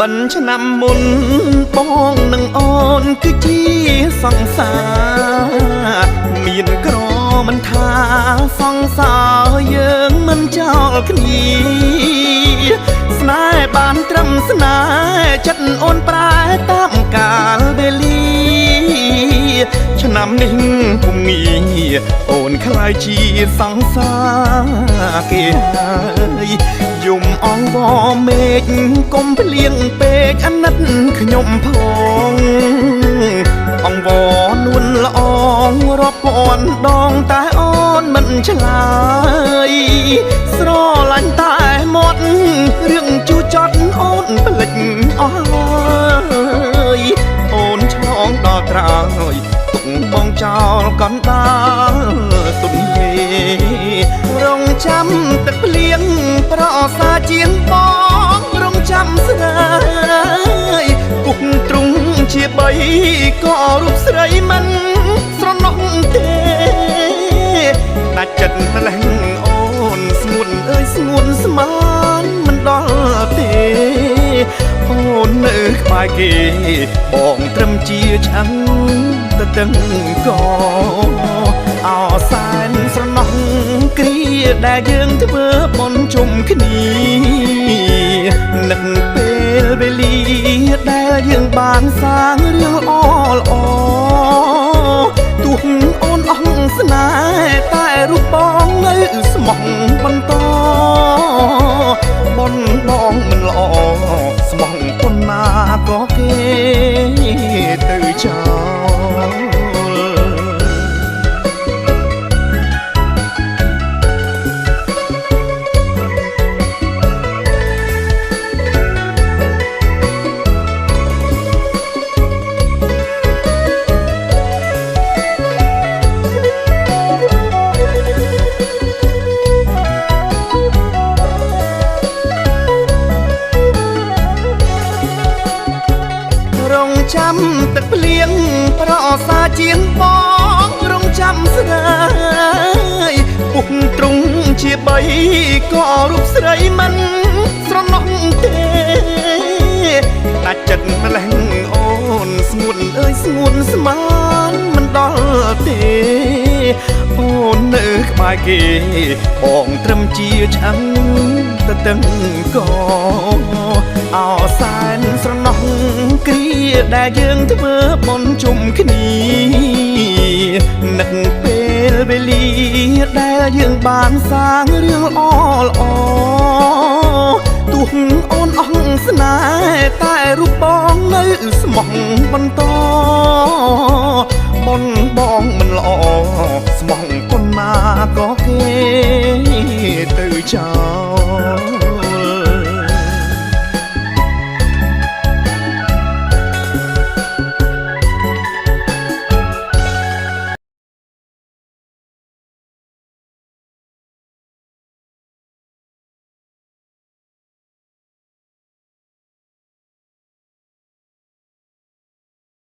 បិណ្ឌឆ្នាំមុនបងនឹងអូនគឺជាសង្សារមានក្រមិនថាសង្សារយើងមិនចោលគ្នាស្នេហ៍បានត្រឹមស្នេហ៍ចិត្តអូនប្រែតាមកាលវេលាឆ្នាំនេះពុំងាអូនខ្លាយជាសង្សារគេហើយយំអងវមេឃកុំភ្លៀងពេកអាណិតខ្ញុំផងអងវនួនល្អងរាប់ពាន់ដងតែអូនមិនឆ្លើយស្រឡាញ់តែមាត់រឿងជូរចត់អូនភ្លេចអស់ហើយអូនឆ្លងដល់ត្រើយទុកបងចោលកណ្ដាលទុនហេរងចាំទឹកភ្លៀងប្រសាជាងបងរងចាំស្នេហ៍ពុកទ្រុងជាបីក៏រូបស្រីមិនស្រណោះទេដាច់ចិត្តម្លេះអូនស្ងួនអើយស្ងួនស្មានមិនដល់ទេអូននៅក្បែរគេបងត្រឹមជាឆ្អឹងទៅទាំងកអោសែនស្រណោះគ្រាដែលយើងធ្វើបន់ជុំគ្នានឹកពេលវេលាដែលយើងបានសាងរឿងល្អល្អទោះអូនអស់ស្នេហ៍តែរូបបងនៅស្មោះបន្តបនបងមិនល្អស្មោះប៉ុណ្ណាក៏គេទៅចោលចាំទឹកភ្លៀងប្រសាជាងបងរងចាំស្នេហ៍ពុកទ្រុងជាបីក៏រូបស្រីមិនស្រណោះទេដាច់ចិត្តម្លេះអូនស្ងួនអើយស្ងួនស្មានមិនដល់ទេអូននៅក្បែរគេបងត្រឹមជាឆ្អឹងទៅទាំងកអោសែនស្រណោះគ្រាដែលយើងធ្វើបន់ជុំគ្នានឹកពេលវេលាដែលយើងបានសាងរឿងល្អល្អទោះអូនអស់ស្នេហ៍តែរូបបងនៅស្មោះបន្តបនបងមិនល្អស្មោះប៉ុណ្ណាក៏គេទៅចោល